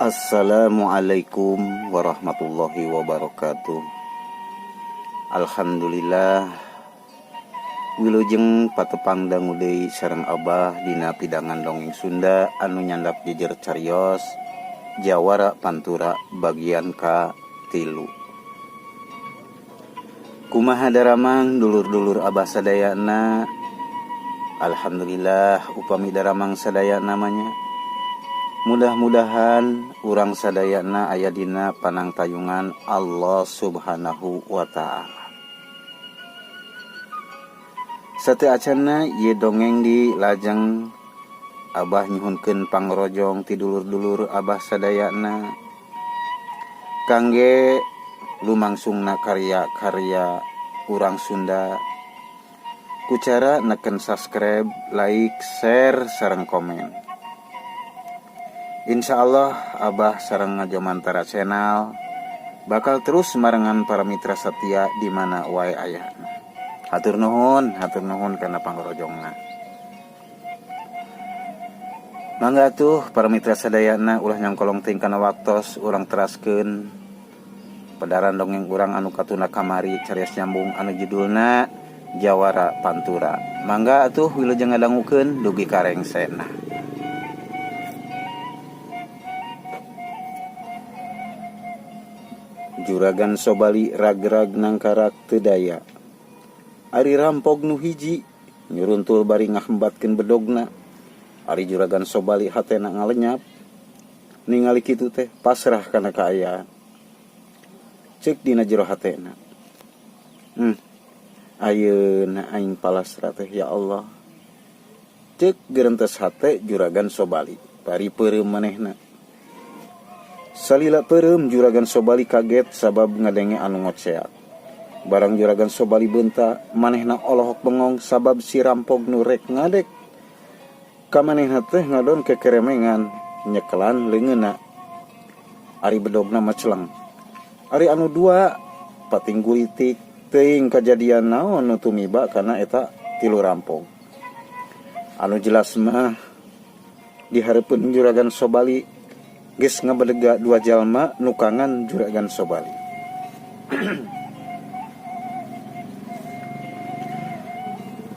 Assalamualaikum warahmatullahi wabarakatuh. Alhamdulillah wilujeng patepang dangu deui sareng Abah dina pidangan dongeng Sunda anu nyandap jejer carios Jawara Pantura bagian ka-3. Kumaha daramang dulur-dulur Abah sadayana. Alhamdulillah upami daramang sadaya namanya. Mudah-mudahan urang sadayana aya dina panangtayungan Allah Subhanahu wa ta'ala. Sate acanna ieu dongeng di lajeng Abah nyuhunkeun pangrojong ti dulur-dulur Abah sadayana kangge lumangsungna karya-karya urang Sunda ku cara neken subscribe, like, share sareng komen. Insya Allah Abah sareng Ngajomantara Channel bakal terus marengan para mitra setia di mana wae aya. Hatur nuhun kana pangrojongna. Mangga tuh para mitra sadayana ulah nyangkolong ting kana waktos urang teraskeun pedaran dongeng urang anu katuna kamari carios nyambung anu judulna Jawara Pantura. Mangga atuh wilujeng ngadangukeun dugi karengsena. Juragan Sobali ragrag nangkarak teu daya. Ari rampog nu hiji nyuruntul bari ngahembatkeun bedogna. Ari Juragan Sobali hatena ngalenyap. Ningali kitu teh pasrah kana kaayaan. Ceuk dina jero hatena. Ayeuna aing palasra teh ya Allah. Ceuk geurentes hate Juragan Sobali. Bari peureum manehna. Salila peureum Juragan Sobali kaget sabab ngadenge anu ngoceak. Barang Juragan Sobali beunta manehna olohok bengong sabab si rampog nu rek ngadek. Ka manehna teh ngadon kekeremengan nyekelan leungeunna. Ari bedogna maceleng. Ari anu dua pating gulitik teuing kajadian naon nu tumiba kana eta tilu rampog. Anu jelas mah di hareupeun Juragan Sobali geus ngabadega dua jalma nukangan Juragan Sobali.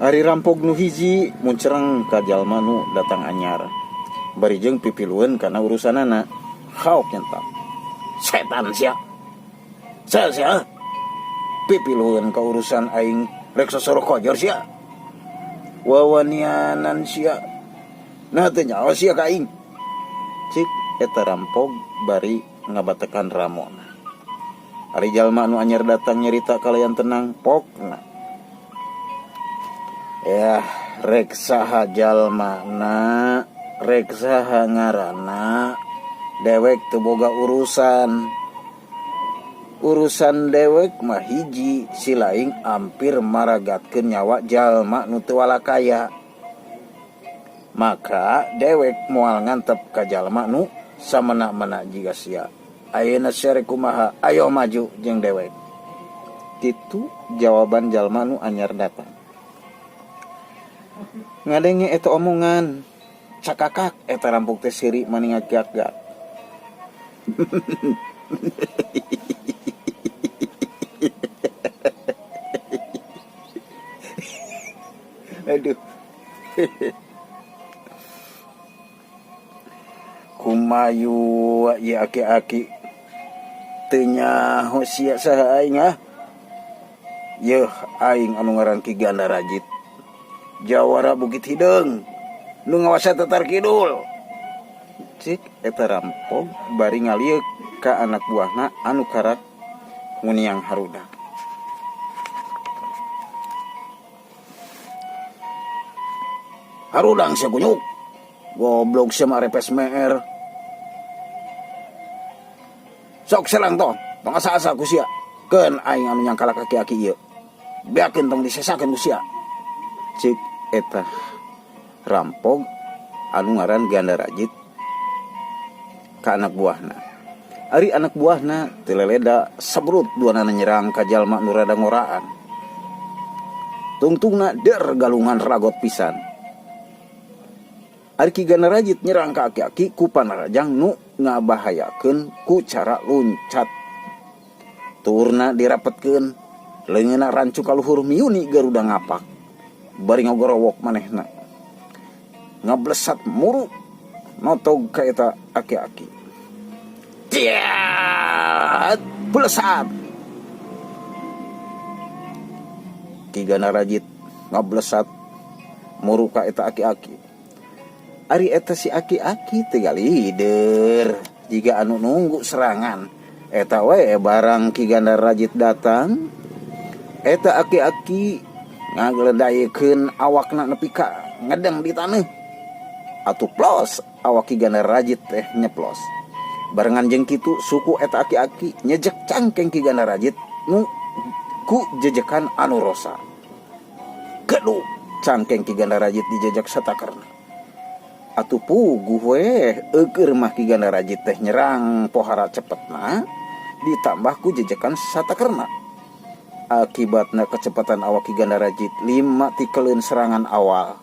Ari rampog nu hiji muncereng ka jalma nu datang anyar. Bari jeung pipilueun kana urusanana. Haok nyentak. Setan sia. Sia. Pipilueun ka urusan aing rek sosoro kojor sia. Wawanianan sia. Nah teu nyaho sia ka aing. Cik eta rampog bari ngabatekan ramona. Ari jalma anu anyar datang nyerita kalayan tenang pokna. Yah, rek saha jalmana, rek saha ngaranna, dewek teu boga urusan. Urusan dewek mah hiji, si laing ampir maragatkeun nyawa jalma nu teu walakaya. Maka dewek moal ngantep ka jalma nu samana-mana jiga sia. Ayeuna sare kumaha? Ayo maju jeung dewek. Kitu jawaban jalma nu anyar datang. Ngadenge eta omongan cakakak eta rampok teh siri maning ngagak-gak. Aduh. Kumayu ieu aki-aki teu nyaho sia saha aing ah. Yeuh aing anu ngaran Ki Ganda Rajit. Jawara Bukit Hideung nu ngawasa Tetar Kidul. Cik eta rampog bari ngalieu ka anak buahna anu karak muniang harudak. Harudang sia kunyuk. Goblok sia mah repes meer. Sok selang tong asa-asa ku sia. Keun aing anu nyangkala kaki-aki ieu. Beakeun tong disesakeun ku sia. Cik eta rampog anu ngaran Ganda Rajit ka anak buahna. Ari anak buahna teu leleda sabrut duana nyerang ka jalma nu rada ngoraan. Tungtungna der galungan ragot pisan. Ari Ki Gana Rajit nyerang ka aki-aki ku Panarajang nu ngabahayakeun ku cara luncat. Turna dirapetkeun, leungeunna rancu ka luhur miuni Garuda ngapak. Bari ngogorowok manehna. Ngablesat muru notog ka eta aki-aki. Tiat, blesat. Ki Gana Rajit ngablesat muru ka eta aki-aki. Ari eta si aki-aki teu lider jiga anu nunggu serangan. Eta we barang Ki Gana Rajit datang, eta aki-aki ngageledayekeun awakna nepi ka ngedeng di taneuh. Atuh plos awak Ki Gana Rajit teh nyeplos. Barengan jeung kitu suku eta aki-aki nyejek cangkeng Ki Gana Rajit nu ku jejekan anu rosa. Gedug cangkeng Ki Gana Rajit dijejak satakerna. Atuh puguh we eueur mah Ki Gana Rajit teh nyerang pohara cepetna ditambah ku jejekan satakerna. Akibatna kecepatan awak Ki Gana Rajit 5 tikeleun serangan awal.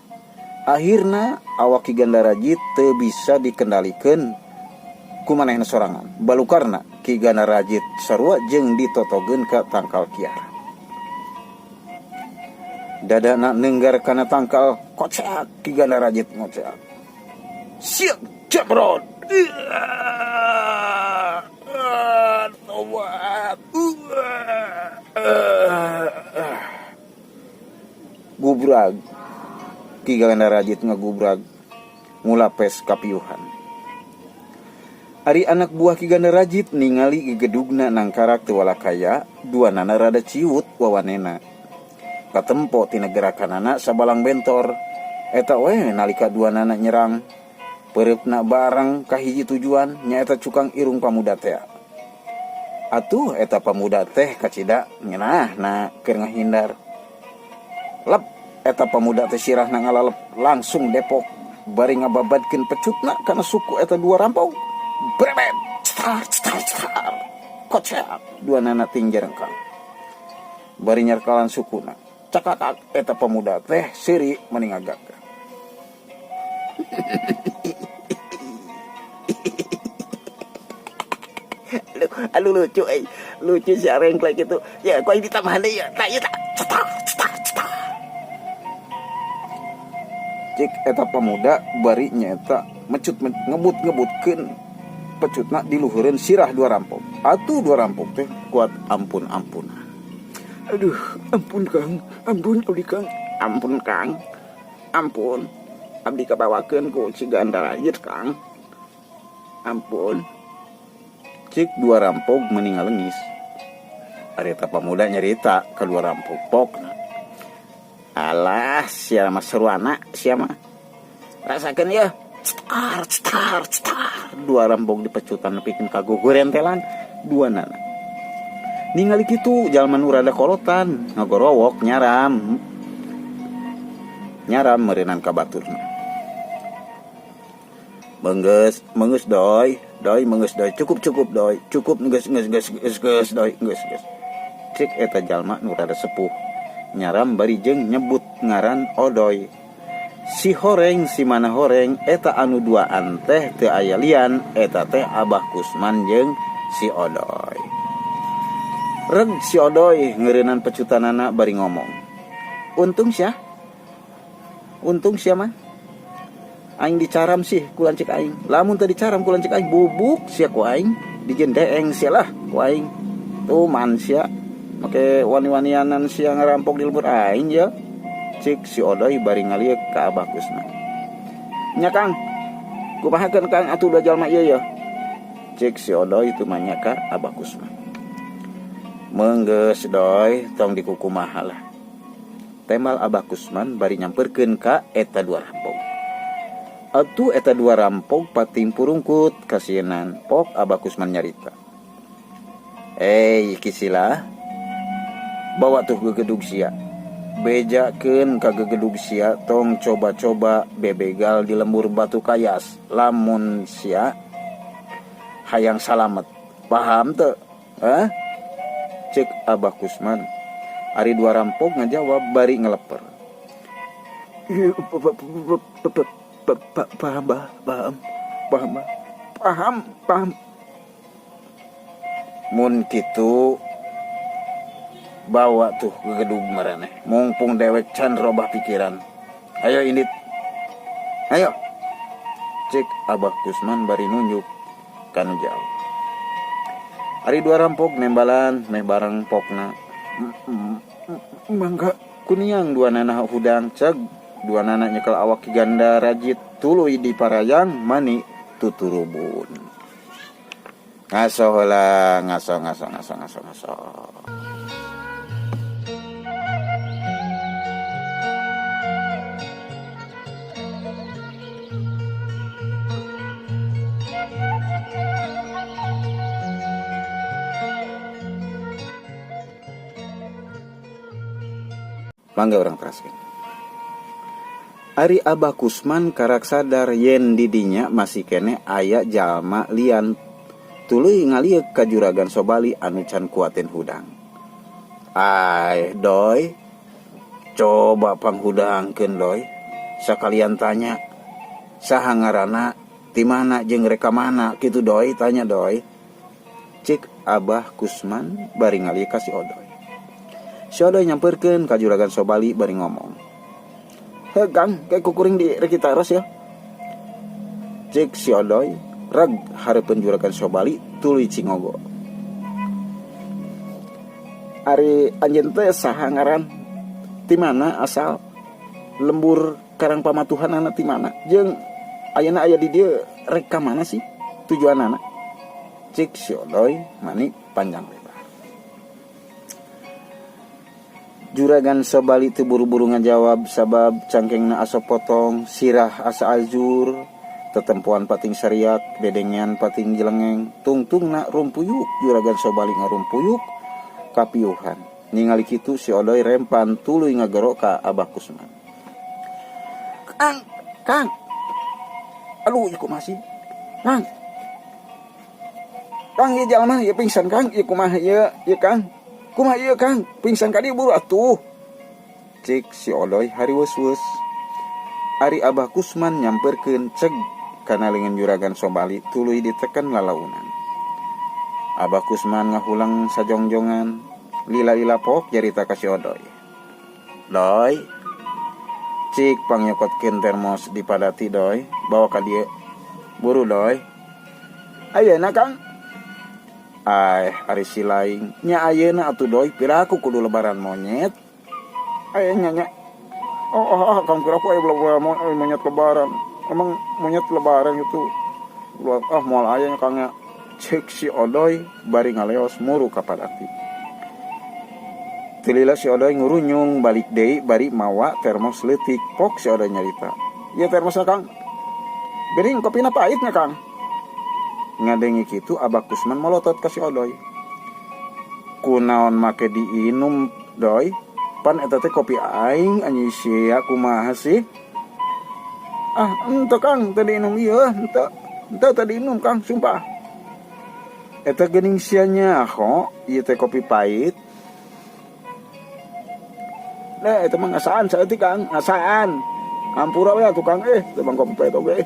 Akhirna awak Ki Gana Rajit teu bisa dikendalikeun ku manehna sorangan. Balukarna Ki Gana Rajit sarua jeung ditotogeun ka tangkal Kiara. Dadana neunggar kana tangkal kocak Ki Gana Rajit ngocak. Siap cebrot. Tobat. Gubrag. Ki Gana Rajit ngagubrag ngulapes kapiuhan. Ari anak buah Ki Gana Rajit ningali gegedugna nangkarak teu walakaya, duanana rada ciut wawanena. Katempo tina gerakanana sabalang bentor. Eta we nalika duanana nyerang. Pereupna bareng kahiji tujuan nyaeta cukang irung pamuda teh. Atuh eta pamuda teh kacida ngeunahna keur ngahindar. Lep eta pamuda teh sirahna ngalalep langsung depok bari ngababadkeun pecutna kana suku eta dua rampong. Brebet cetar. Kocak duanana ting jerengkang. Bari nyarkalan sukuna. Cakatak eta pemuda teh siri mending agak. Aduh lucu lucu si arengklek gitu ya kau ini tambahan deh ya tak ya tak cetak cik eta pemuda bari nyata ngebutkeun pecutna di luhureun sirah dua rampok atuh dua rampok teh kuat ampun aduh ampun Kang ampun abdi Kang ampun Kang ampun abdi kabawakeun ku Ki Gana Rajit Kang ampun. Cik dua rampok meninggal lengis. Ari eta pamuda nyerita ka dua rampok pokna. Alah sia mah seruana sia mah. Rasakeun ya. Cetar. Dua rampok dipecutan nepikeun ka gugurentelan duanana. Ningali kitu jalma nu rada kolotan ngagorowok nyaram meureunnan ka baturna. Menggeus doi cukup doi cukup geus doi geus cik eta jalma nu rada sepuh nyaram bari jeung nyebut ngaran Odoy. Si horeng si mana horeng eta anu duaan teh teu aya lian eta teh Abah Kusman jeung si Odoy. Reg si Odoy ngeureunnan pecutanana bari ngomong. Untung sia mah aing dicaram sih ku lancik aing. Lamun teu dicaram ku lancik aing bubuk sia ku aing dijendeeng sia lah ku aing. Tuh man sia make wani-wanianan sia ngarampok di lembur aing ya. Cik si Odoy bari ngalieu ka Abah Kusman. Nya Kang, kumahakeun Kang atuh da jalma ieu ya. Cik si Odoy teu manya ka Abah Kusman. Menggeus Doy tong dikukumaha lah. Temal Abah Kusman bari nyamperkeun ka eta dua rampok. Atuh eta dua rampok pating purungkut kasienan pok Abah Kusman nyarita. Kisila bawa tuh gegedug sia. Bejakeun ka gegedug sia tong coba-coba bebegal di lembur batu kayas. Lamun sia hayang salamet. Paham teu? Cek Abah Kusman. Ari dua rampok ngajawab bari ngeleper. Paham bah, paham. Mun kitu bawa tuh ke gedung maraneh. Mumpung dewek can robah pikiran. Ayo indit. Ayo. Cek Abah Kusman bari nunjuk kanu jauh. Ari dua rampok nembalan meh bareng pokna. Mangga kuniang dua nana hudang ceg. Dua nana nyekel awak ki ganda rajit tuluy di parayang mani tuturubun. Ngaso heula, ngaso. Mangga orang teraskeun. Ari Abah Kusman karak sadar yen didinya masih kene aya jalma lian tuluy ngalieu ka juragan Sobali anu can kuatin hudang. Ai, doi. Coba panghudangkeun doi. Sakalian tanya. Saha ngaranna? Ti mana jeung reka mana? Kitu doi, tanya doi. Cik Abah Kusman bari ngalieu ka si Odoy. Si Odoy nyamperkeun ka juragan Sobali bari ngomong. He Kang, kayak kukuring di rekitaros ya. Cik si Odoy rag hareupeun juragan Sobali tuluy cingogo. Ari anjeun teh saha ngaran? Ti mana asal? Lembur Karang Pamatuhanana ti mana? Jeung ayeuna aya di dieu rek ka mana sih tujuanana? Cik si Odoy mani panjang lebar. Juragan Sobali teu buru-buru ngajawab sabab cangkengna asa potong, sirah asa ajur, tetempuan pating sariak, dedengian pating jelengeng, tungtungna rumpuyuk. Juragan Sobali ngarumpuyuk kapiuhan. Ningali kitu si Odoy rempan tuluy ngagero ka Abah Kusman. Kang. Aduh, ieu kumaha sih? Kang, ieu jalma ieu pingsan Kang, ieu kumaha ieu Kang? Kumaha ieu Kang? Pingsan ka dieu buru atuh. Cik si Odoy hariweus-weus. Ari Abah Kusman nyamperkeun ceg kana leungeun juragan Sobali tuluy diteken lalaunan. Abah Kusman ngahulang sajongjongan, lila-lila pok jarita ka si Odoy. Doy, cik pangyokotkeun termos dipadati Doy, bawa ka dieu. Buru Doy. Ayeuna Kang. Ari silaing nya ayeuna atuh Doy, piraku kudu lebaran monyet. Nya. Oh, Kang piraku aya lebaran monyet lebaran. Emang monyet lebaran itu moal aya nya Kang nya. Cek si Odoy bari ngaleos muru ka padati. Tilila si Odoy ngurunyung balik deui bari mawa termos leutik. Pok si Odoy nyarita. Ieu termosna Kang. Gering kopina pahitnya Kang. Ngadengi kitu Abah Kusman molotot ka si Odoy. Kunaon make diinum Doy? Pan eta teh kopi aing anjing sia kumaha sih? Ente Kang teh diinum ieu, ente teh diinum Kang sumpah. Eta geuning sia nyaho ieu teh kopi pahit. Eta mah ngasaan saeutik Kang, ngasaan. Ampura we atuh Kang teh bang kopi pahit oge.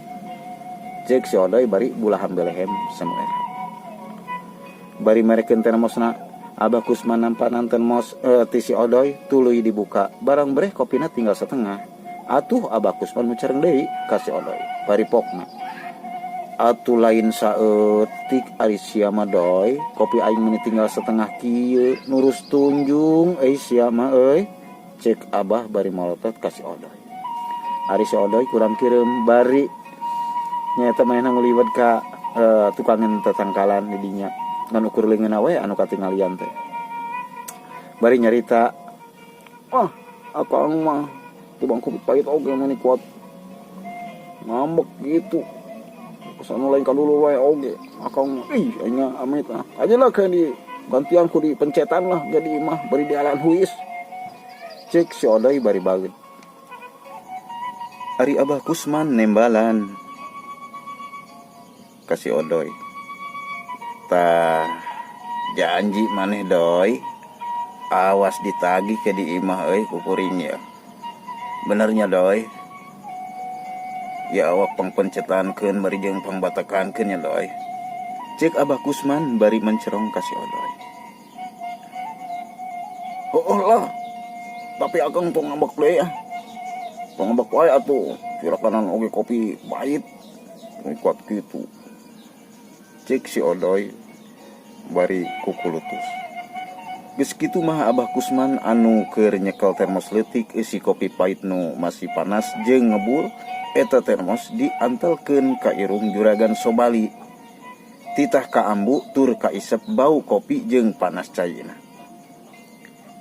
Cek si Odoy bari bulahan belehem semuanya. Bari merekeun termosna Abah Kusman nampanan termos ti si Odoy tuluy dibuka. Barang breh kopina tinggal setengah. Atuh Abah Kusman mucereng deui ka si Odoy. Bari pokna. Atuh lain saeutik ari sia mah Doy, kopi aing meuni tinggal setengah kieu nurus tunjung sia mah euy. Cek Abah bari molotot ka si Odoy. Ari si Odoy kurang kireum bari nyata mainan nguliwat ka tukangan tetangkalan di dinya ngan ukur leungeunna we anu katinggalian teh. Bari nyarita, akang mah teu bang kopi pahit oge mani kuat ngambek gitu. Kesana lain kadulu wae oge. Akang nya amit aja lah kayak di gantian ku di pencetan lah jadi mah bari di alan huis. Cek si Odoy bari bageut. Ari Abah Kusman nembalan kasih Odoy. Tah janji maneh Doy, awas ditagih ke di imah euy kukuring ya. Benernya Doy. Ya awak pangpencetankeun bari jeung pangbatakankeun nya doi. Cek Abah Kusman bari mencerong ka si Odoy. Oh lah, tapi akang tong ngambek deui ya. Tong ngambek wae atuh, sirakanan oge kopi pahit. Kuat kitu. Cek si Odoy bari kukulutus. Geus kitu mah Abah Kusman anu keur nyekel termos leutik isi kopi pahit nu masih panas jeung ngebul eta termos diantelkeun ka irung Juragan Sobali. Titah ka ambu tur ka isep bau kopi jeung panas cairna.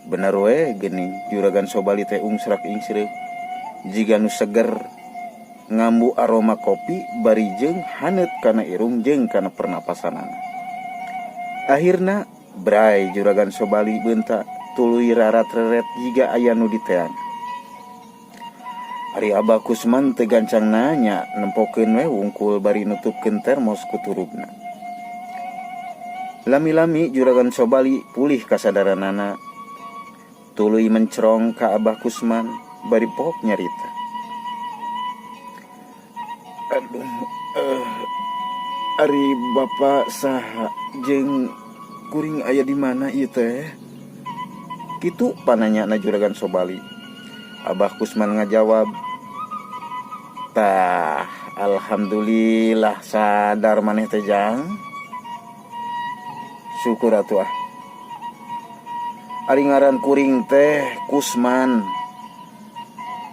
Bener we geuning Juragan Sobali teh ungsrak ingsreuk jiga nu seger ngambu aroma kopi bari jeung haneut kana irung jeung kana pernapasanana. Akhirna bray Juragan Sobali beunta tuluy rarat-reret jiga aya nu diteang. Ari Abah Kusman teu gancang nanya nempokeun we wungkul bari nutupkeun termos ku turubna. Lami-lami Juragan Sobali pulih kasadaranana, tuluy mencerong ka Abah Kusman bari pok nyarita. Aduh, ari Bapak saha jeung kuring aya di mana ieu teh? Kitu pananyana Juragan Sobali. Abah Kusman ngajawab, "Tah, alhamdulillah sadar maneh teh Jang. Syukur atuh ah. Ari ngaran kuring teh Kusman.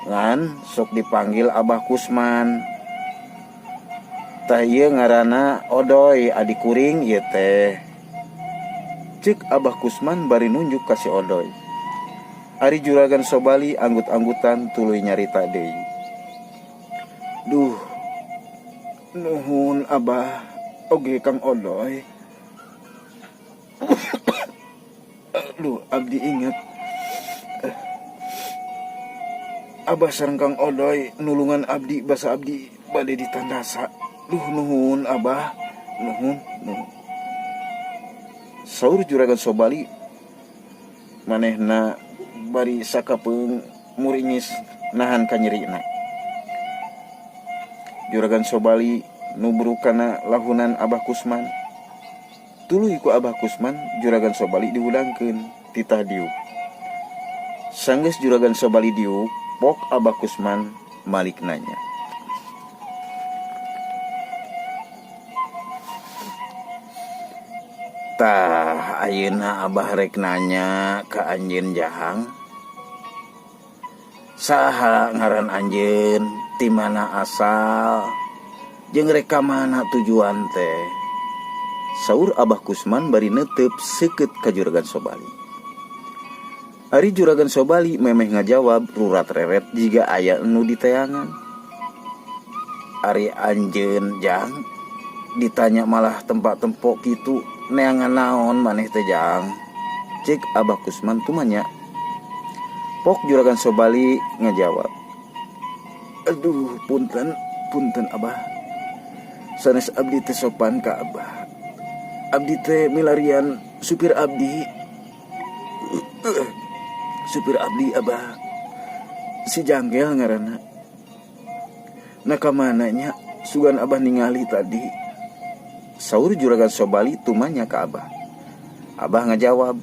Ngan sok dipanggil Abah Kusman. Tah ieu ngaranna Odoy, adik kuring ieu teh." Cek Abah Kusman bari nunjuk ka si Odoy. Ari Juragan Sobali anggut-anggutan tuluy nyarita deui. "Duh, nuhun Abah oge Kang Odoy. Aduh, abdi inget Abah sareng Kang Odoy nulungan abdi basa abdi bade ditandasa. Duh, nuhun Abah, nuhun." Saur Juragan Sobali manehna bari sakapeung muringis nahan ka nyerina. Juragan Sobali nubruk kana lahunan Abah Kusman. Tuluy ku Abah Kusman Juragan Sobali diudangkeun titah diuk. Sanggeus Juragan Sobali diuk, pok Abah Kusman malik nanya. "Tah, ayeuna Abah rek nanya ka anjeun Jahang. Saha ngaran anjeun, ti mana asal, jeung rek ka mana tujuan teh?" Saur Abah Kusman bari neuteup seukeut ka Juragan Sobali. Ari Juragan Sobali memeh ngajawab rurat reret jiga aya nu diteangan. "Ari anjeun Jang ditanya malah tempat-tempo kitu, neangan naon maneh teh Jang?" Cek Abah Kusman tumanya. Pok Juragan Sobali ngajawab, "Aduh, punten Abah. Sanes abdi teh sopan ka Abah. Abdi teh milarian supir abdi. Supir abdi Abah. Si Janggel ngaranna. Nah kamana nya sugan Abah ningali tadi?" Saur Juragan Sobali tumanya ka Abah. Abah ngajawab,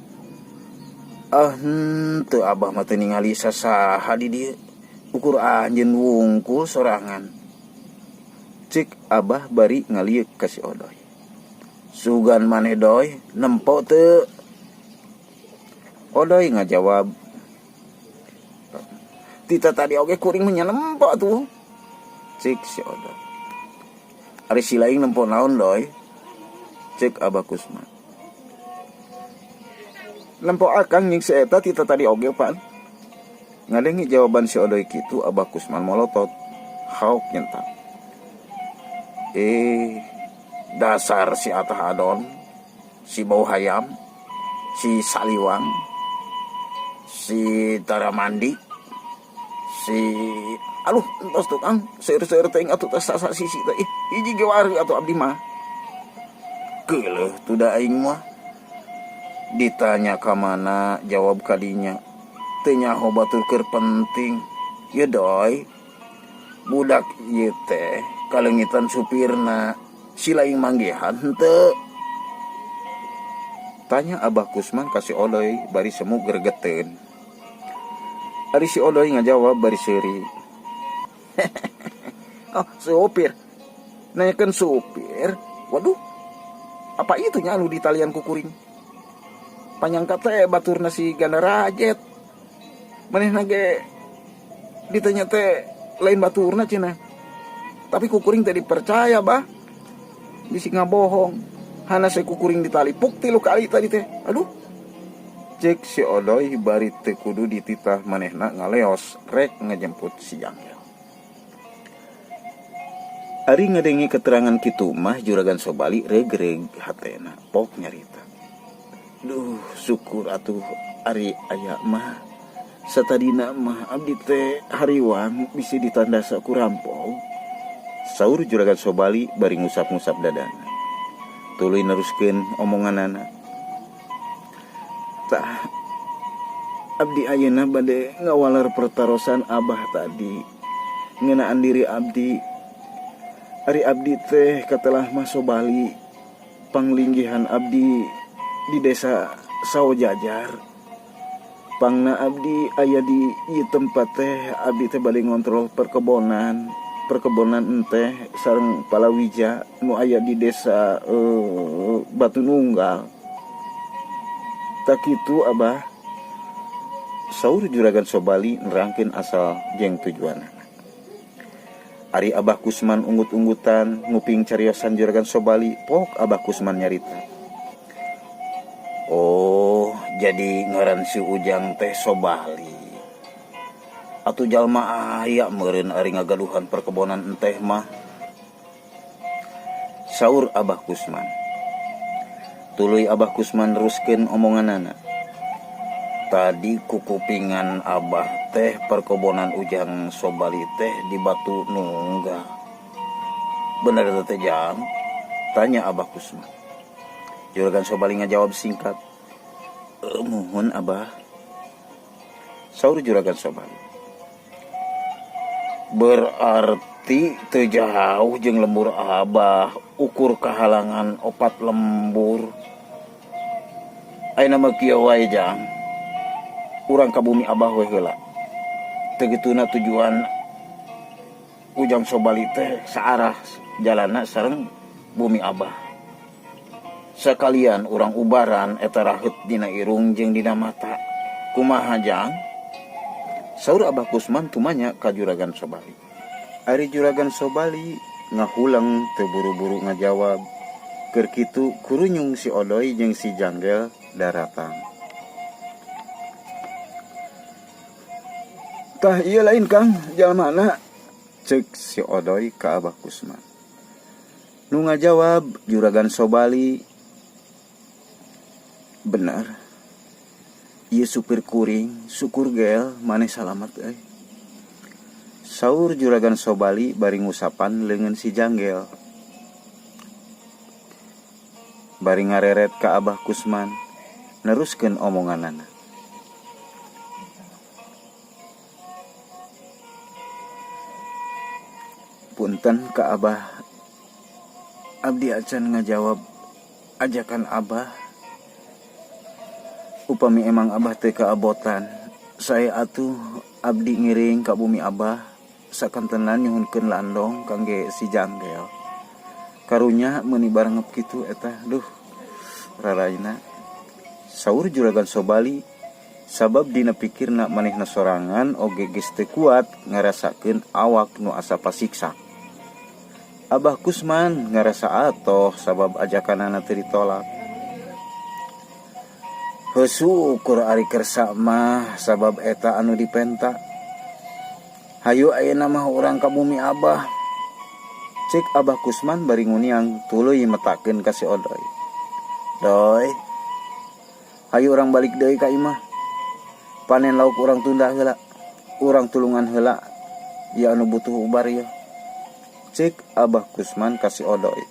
"Henteu Abah mah teu ningali sasaha di dieu. Ukur anjeun wungkul sorangan." Cek Abah bari ngalieu ka si Odoy. "Sugan maneh Doy, nempo teu?" Odoy ngajawab, "Tita tadi oge kuring mah nya nempo tuh." Cek si Odoy, "Ari si laing nempo naon Doy?" Cek Abah Kusman, "Nempo akang nying si eta tita tadi oge pan." Ngadengi jawaban si Odoy kitu Abah Kusman molotot, haok nyentak. Dasar si Atah Adon, si Bau Hayam, si Saliwang, si Taramandi, si aduh entos tukang seueur-seueur teh atuh teh sasa sisi teh hiji ge wari atuh abdi mah. Keuleuh tu da aing mah. Ditanya ka mana jawab kadinya. Teu nyaho batur keur penting. Ya Doy, Budak ieu teh kalengitan supirna silaing manggihan henteu? Tanya Abah Kusman kasih Odoy bari semu gergeteun. Ari si Odoy ngajawab bari seuri. Oh, supir. Nanyakeun supir. Waduh. Apa itu nya anu di talian kukuring? Panyangka teh baturna si Ganda Rajet. Manehna ge ditanya teh lain baturna cenah. Tapi kukuring teh dipercaya, Bah. Bisi ngabohong. Hana saya kukuring ditalipuk 3 kali tadi teh. Aduh. Cek si Odoy bari teu kudu dititah manehna ngaleos rek ngajemput si Janggel. Ari ngadengi keterangan kitu mah Juragan Sobali regreg hatena pok nyarita. Duh, syukur atuh ari aya mah. Satadina mah abdi teh hariwang bisi ditandasa ku rampok. Saur Juragan Sobali bari ngusap-ngusap dadana. Tuluy neruskeun omonganana. Tah, abdi ayeuna bade ngawaler pertarosan Abah tadi. Ngeunaan diri abdi. Ari abdi teh katelah mah Sobali panglinggihan abdi di desa Saojajar. Pangna abdi aya di ieu tempat teh abdi teh bade ngontrol perkebonan teh sareng palawija nu aya di desa Batu Nunggal. Tak kitu Abah. Saur Juragan Sobali nerangkeun asal jeung tujuanna. Ari Abah Kusman unggut-unggutan nguping cariosan Juragan Sobali, pok Abah Kusman nyarita. Oh, jadi ngaran si Ujang teh Sobali. Atuh jalma aya meureun ari ngagaduhan perkebonan enteh mah. Saur Abah Kusman. Tuluy Abah Kusman neruskeun omonganana. Tadi kukupingan Abah teh perkebonan Ujang Sobali teh di Batu Nunggal. Bener teh Jang? Tanya Abah Kusman. Juragan Sobali ngajawab singkat. Muhun Abah. Saur Juragan Sobali. Berarti teu jauh jeung lembur Abah ukur kahalangan 4 lembur. Ayeuna mah kieu wae Jang. Urang ka bumi Abah we heula. Teu kituna tujuan Ujang Sobali teh saarah jalanna sareng bumi Abah. Sakalian urang ubaran eta raheut dina irung jeung dina mata. Kumaha Jang? Saur Abah Kusman tumanya ka Juragan Sobali. Ari Juragan Sobali ngahulang teu buru-buru ngajawab. Keur kitu kurunyung si Odoy jeung si Janggel daratang. Tah ieu lain Kang, jalmana, ceuk si Odoy ka Abah Kusman. Nu ngajawab Juragan Sobali, bener. Ieu supir kuring, syukur gel maneh salamet euy. Saur Juragan Sobali bari ngusapan leungeun si Janggel. Bari ngareret ka Abah Kusman, neruskeun omonganana. Punten ka Abah, abdi acan ngajawab ajakan Abah. Upami emang Abah teu kaabotan, saya atuh abdi ngiring ka bumi Abah sakantenan nyuhunkeun landong kangge si Janggel. Karunya meuni barengep kitu eta, duh rarayna. Saur Juragan Sobali, sabab dina pikirna manehna sorangan oge geus teu kuat ngarasakeun awak nu asa pasiksa. Abah Kusman ngarasa atoh sabab ajakanana teu ditolak. Heusu ukur ari kersa mah sabab eta anu dipenta. Hayu ayeuna mah urang ka bumi Abah. Cek Abah Kusman bari nguniang tuluy metakeun ka si Odoy. Doy, hayu urang balik deui ka imah. Panen lauk urang tunda heula. Urang tulungan heula. Ieu anu butuh ubar ieu. Cek Abah Kusman ka si Odoy.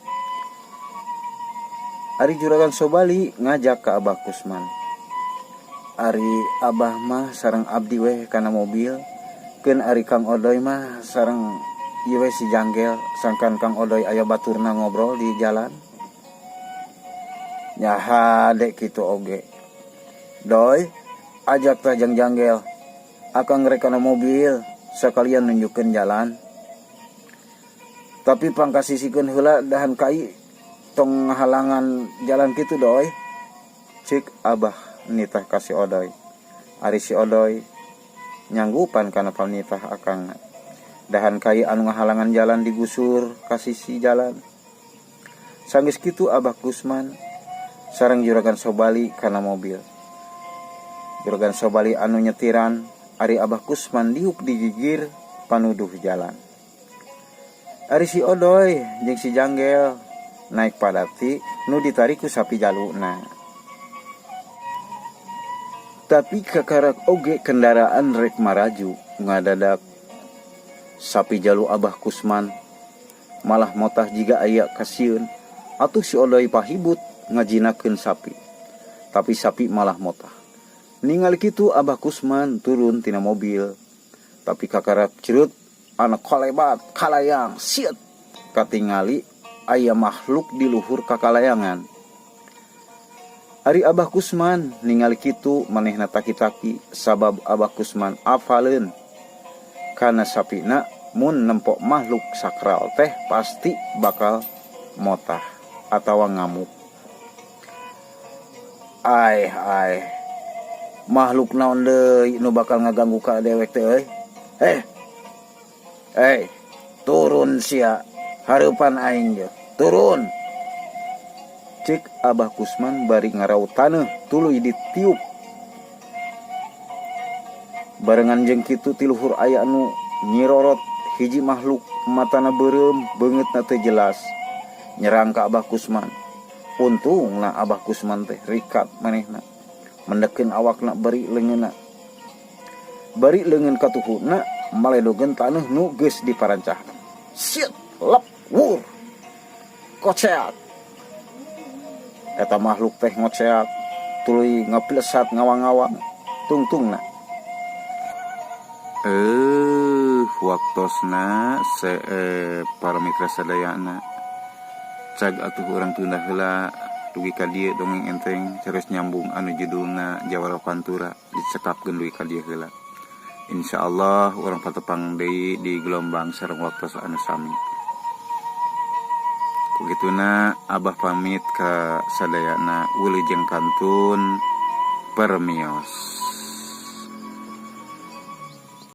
Ari Juragan Sobali ngajak ka Abah Kusman. Ari Abah mah sareng abdi weh kana mobil. Keun ari Kang Odoy mah sareng ieu si Janggel sangkan Kang Odoy aya baturna ngobrol di jalan. Nyaha dek kitu oge. Doy, ajak tah Jang Janggel. Akang rekana mobil sekalian nunjukkeun jalan. Tapi pangkasisikeun heula dahan kai tong halangan jalan kitu doy. Cik Abah nitah ka si Odoy. Ari si Odoy nyanggupan kana panitah akang. Dahan kai anu ngahalangan jalan digusur ka sisi jalan. Sanggeus kitu Abah Kusman sareng Juragan Sobali kana mobil. Juragan Sobali anu nyetiran, ari Abah Kusman diuk digigir panuduh jalan. Ari si Odoy jeung si Janggel naik padati nu ditarik ku sapi jaluna. Tapi kakarak oge kendaraan rek maraju ngadadak sapi jalu Abah Kusman malah motah jiga aya kasieun atuh si Odoy pahibut ngajinakeun sapi. Tapi sapi malah motah. Ningali kitu Abah Kusman turun tina mobil. Tapi kakarak cereut anak kolebat kalayang siet katingali aya makhluk di luhur kakalayangan. Ari Abah Kusman ningali kitu manehna taki-taki sabab Abah Kusman afaleun kana sapina mun nempok makhluk sakral teh pasti bakal motah atawa ngamuk. Ai makhluk naon deui nu bakal ngaganggu ka dewek teh euy? Turun sia, hareupan aing je, turun. Cik Abah Kusman bari ngaraut taneuh tuluy ditiup. Barengan jeung kitu ti luhur aya anu nyirorot hiji makhluk matana beureum beungeutna teu jelas nyerang ka Abah Kusman. Untungna Abah Kusman teh rikat manehna mendekeun awakna bari leungeunna. Bari leungeun katuhuna maledogeun taneuh nu geus diparancah. Siet, lep, wur. Koceak. Eta makhluk teh ngoceak tuluy ngaplesat ngawang-ngawang tungtungna. Waktosna para mitra sadayana. Cag atuh urang tunda heula dugi ka dieu dongeng enteng terus nyambung anu judulna Jawara Pantura dicekapkeun dugi ka dieu heula. Insyaallah urang patepang deui di gelombang sareng waktos anu sami. Kugituna Abah pamit ka sadayana wilujeng kantun permios.